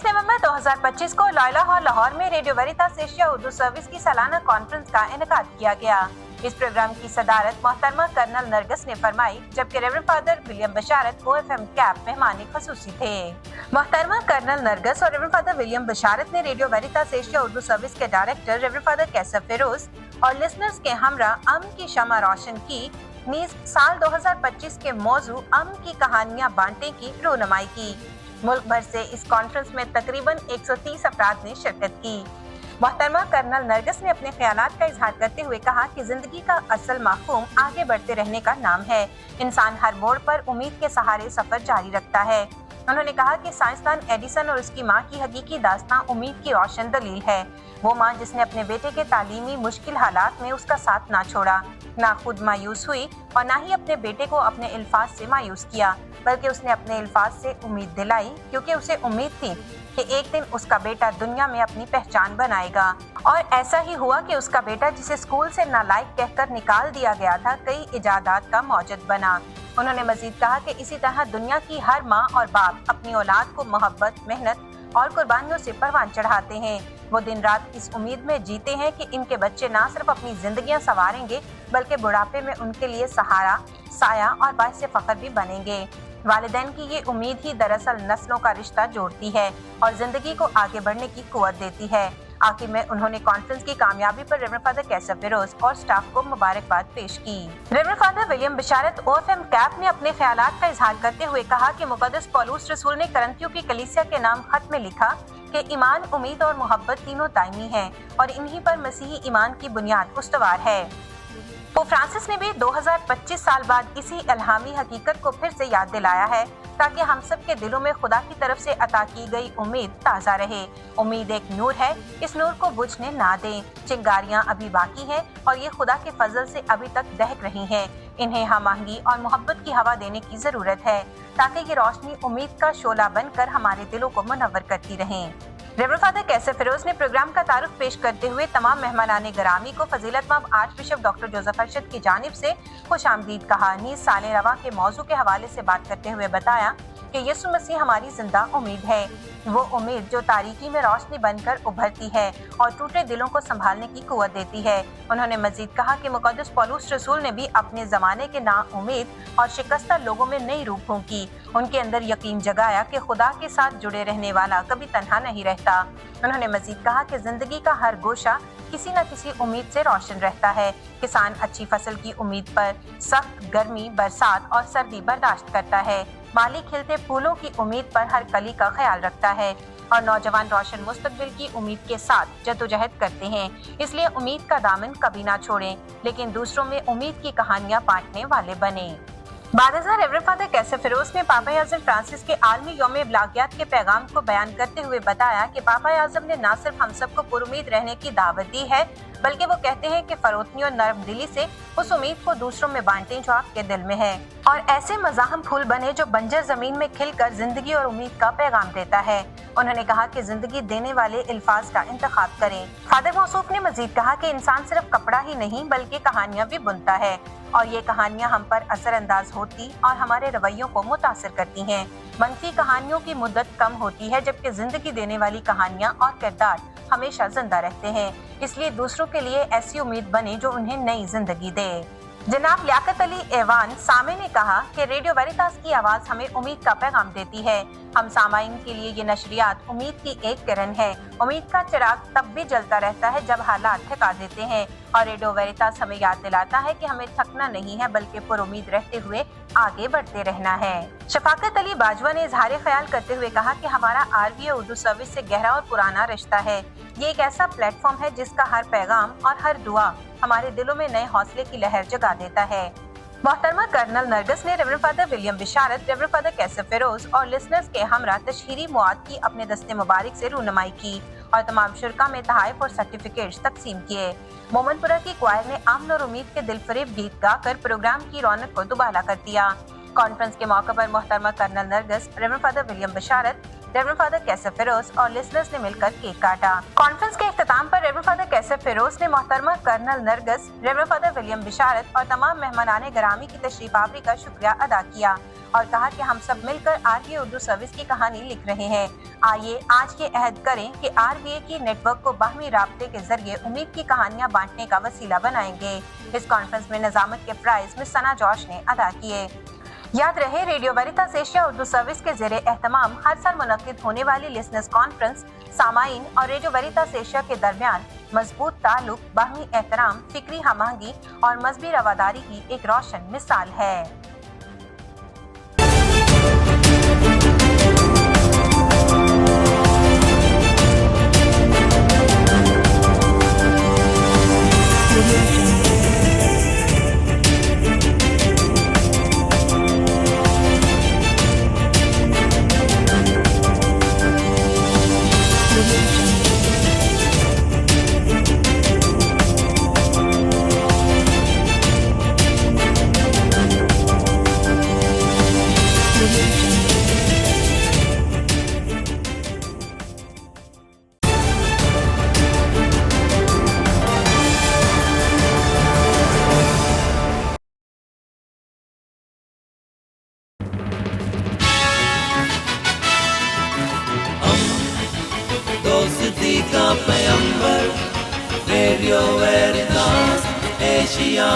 नवंबर 2025 को Loyola hall Lahore में radio वेरितास Asia Urdu service की सालाना कॉन्फ्रेंस का इनेकाद किया गया। इस प्रोग्राम की सदारत मोहतरमा कर्नल नरगस ने फरमाई, जबकि रेवरेंड फादर विलियम बशारत OFM कैप मेहमान खसूसी थे। मोहतरमा कर्नल नरगस और रेवरेंड फादर विलियम बशारत ने रेडियो वेरितास एशिया उर्दू सर्विस के डायरेक्टर रेवरेंड फादर कैसर फिरोज और लिसनर्स के हमरा अमन की शमा रोशन की नीज साल 2025 के मौजू अमन की कहानियां बांटने की रहनुमाई की। मुल्क भर से इस कॉन्फ्रेंस में तकरीबन 130 अफराद ने शिरकत की। मोहतरमा कर्नल नरगस ने अपने ख्यालात का इजहार करते हुए कहा कि जिंदगी का असल मफहूम आगे बढ़ते रहने का नाम है। इंसान हर मोड़ पर उम्मीद के सहारे सफर जारी रखता है। उन्होंने कहा कि साइंसदान एडिसन और उसकी मां की हकीकी दास्तां उम्मीद की रोशन दलील है। वो मां जिसने अपने बेटे के तालीमी मुश्किल हालात में उसका साथ ना छोड़ा, ना खुद मायूस हुई और ना ही अपने बेटे को अपने अल्फाज से मायूस किया, बल्कि उसने अपने अल्फाज से उम्मीद दिलाई, क्योंकि उसे उम्मीद थी कि एक दिन उसका बेटा दुनिया में अपनी पहचान बनाएगा। और ऐसा ही हुआ कि उसका बेटा, जिसे स्कूल से नालायक कहकर निकाल दिया गया था, कई इजादात का मौजद बना। उन्होंने मजीद कहा कि इसी तरह दुनिया की हर माँ और बाप अपनी औलाद को मोहब्बत, मेहनत और कुर्बानियों से परवान चढ़ाते हैं। वो दिन रात इस उम्मीद में जीते हैं कि इनके बच्चे ना सिर्फ अपनी जिंदगियां संवारेंगे, बल्कि बुढ़ापे में उनके लिए सहारा, साया और बाइस फख्र भी बनेंगे। वालिदैन की ये उम्मीद ही दरअसल नस्लों का रिश्ता जोड़ती है और जिंदगी को आगे बढ़ने की कुव्वत देती है। आखिर में उन्होंने कॉन्फ्रेंस की कामयाबी पर रेवरेंड फादर कैसर फिरोज और स्टाफ को मुबारकबाद पेश की। रेवरेंड फादर विलियम बशारत OFM कैप ने अपने ख्यालात का इजहार करते हुए कहा कि मुकद्दस पौलुस रसूल ने करंथियों की कलीसिया के नाम खत में लिखा कि ईमान, उम्मीद और मोहब्बत तीनों दायमी हैं और इन्हीं पर मसीही ईमान की बुनियाद उस्तवार है। पोप फ्रांसिस ने भी 2025 साल बाद इसी इल्हामी हकीकत को फिर से याद दिलाया है, ताकि हम सब के दिलों में खुदा की तरफ से अता की गई उम्मीद ताज़ा रहे। उम्मीद एक नूर है, इस नूर को बुझने ना दें। चिंगारियां अभी बाकी हैं और ये खुदा के फजल से अभी तक दहक रही हैं। इन्हें हम आहंगी और मोहब्बत की हवा देने की जरूरत है, ताकि ये रोशनी उम्मीद का शोला बनकर हमारे दिलों को मुनव्वर करती रहें। रेवरेंड फादर कैसर फिरोज ने प्रोग्राम का तारुफ पेश करते हुए तमाम मेहमानाने गरामी को फजीलतमंद archbishop doctor Joseph Arshad की जानिब से खुश आमदीद कहा। नीज साले रवा के मौजू के हवाले से बात करते हुए बताया कि यीशु मसीह हमारी जिंदा उम्मीद है, वो उम्मीद जो तारीकी में रोशनी बनकर उभरती है और टूटे दिलों को संभालने की कुव्वत देती है। उन्होंने मजीद कहा कि मुकद्दस पौलुस रसूल ने भी अपने जमाने के नाउम्मीद और शिकस्ता लोगों में नई रूह फूंकी। उनके अंदर यकीन जगाया कि खुदा के साथ जुड़े रहने वाला कभी तन्हा नहीं रहता। उन्होंने मजीद कहा कि जिंदगी का हर गोशा किसी न किसी उम्मीद से रोशन रहता है। किसान अच्छी फसल की उम्मीद पर सख्त गर्मी, बरसात और सर्दी बर्दाश्त करता है। माली खिलते फूलों की उम्मीद पर हर कली का ख्याल रखता है और नौजवान रोशन मुस्तकबिल की उम्मीद के साथ जद्दोजहद करते हैं। इसलिए उम्मीद का दामन कभी ना छोड़ें, लेकिन दूसरों में उम्मीद की कहानियां बांटने वाले बने। बादशाह रेवरेंड फादर कैसर फिरोज ने पापा आज़म फ्रांसिस के आलमी यौम इब्लागियात के पैगाम को बयान करते हुए बताया कि पापा आज़म ने न सिर्फ हम सबको पुरुमीद रहने की दावत दी है, बल्कि वो कहते हैं कि फरोतनी और नरम दिली से उस उम्मीद को दूसरों में बांटें जो आपके दिल में है, और ऐसे मज़ाहम फूल बने जो बंजर जमीन में खिलकर जिंदगी और उम्मीद का पैगाम देता है। उन्होंने कहा कि जिंदगी देने वाले अल्फाज का इंतखाब करें। फादर मौसूफ ने मजीद कहा कि इंसान सिर्फ कपड़ा ही नहीं बल्कि कहानियां भी बुनता है और ये कहानियां हम पर असर अंदाज होती और हमारे रवैयों को मुतासिर करती हैं। मनफी कहानियों की मुद्दत कम होती है, जबकि जिंदगी देने वाली कहानियां और किरदार हमेशा जिंदा रहते हैं। इसलिए दूसरों के लिए ऐसी उम्मीद बने जो उन्हें नई जिंदगी दे। जनाब लियाकत अली एवान सामे ने कहा कि रेडियो वेरितास की आवाज हमें उम्मीद का पैगाम देती है। हम सामाइन के लिए ये नशरियात उम्मीद की एक किरण है। उम्मीद का चिराग तब भी जलता रहता है जब हालात थका देते हैं, और रेडियो वेरितास हमें याद दिलाता है कि हमें थकना नहीं है बल्कि पुरुमीद रहते हुए आगे बढ़ते रहना है। शफाकत अली बाजवा ने इजहार ख्याल करते हुए कहा कि हमारा RVA उर्दू सर्विस से गहरा और पुराना रिश्ता है। ये एक ऐसा प्लेटफॉर्म है जिसका हर पैगाम और हर दुआ हमारे दिलों में नए हौसले की लहर जगा देता है। मोहतरमा कर्नल नरगस ने रेवरेंड फादर विलियम बशारत, रेवरेंड फादर कैसर फिरोज और लिसनर्स के हमरा तशहीरी मौआद की अपने दस्ते मुबारक से रहनुमाई की और तमाम शुरका में तहाइफ और सर्टिफिकेट्स तकसीम किए। मोमनपुरा की क्वायर ने अमन और उम्मीद के दिलफरेब गीत गाकर प्रोग्राम की रौनक को दुबाला कर दिया। कॉन्फ्रेंस के मौके पर मोहतरमा कर्नल नरगस, रेवरेंड फादर विलियम बशारत, रेवरेंड फादर कैसर फिरोज और लिसनर्स ने मिलकर केक काटा। कॉन्फ्रेंस के इख्तिताम पर रेवरेंड फादर कैसर फिरोज ने मोहतरमा colonel Nargis, reverend father William Basharat और तमाम मेहमानाने ग्रामी की तशरीफ आवरी का शुक्रिया अदा किया और कहा कि हम सब मिलकर RVA उर्दू सर्विस की कहानी लिख रहे हैं। आइए आज ये अहद करें कि RVA की नेटवर्क को बाहमी राब्ते के जरिए उम्मीद की कहानियां बांटने का वसीला बनाएंगे। इस कॉन्फ्रेंस में नजामत के प्राइज मिस सना जॉश ने अदा किए। याद रहे, रेडियो वेरितास एशिया उर्दू सर्विस के ज़ेरे एहतमाम हर साल मुनक्किद होने वाली लिसनर्स कॉन्फ्रेंस सामाईन और रेडियो वेरितास एशिया के दरमियान मजबूत ताल्लुक, बाहमी एहतराम, फिक्री हमआहंगी और मजहबी रवादारी की एक रोशन मिसाल है। दोस्ती का पैगंबर रेडियो वेरितास एशिया।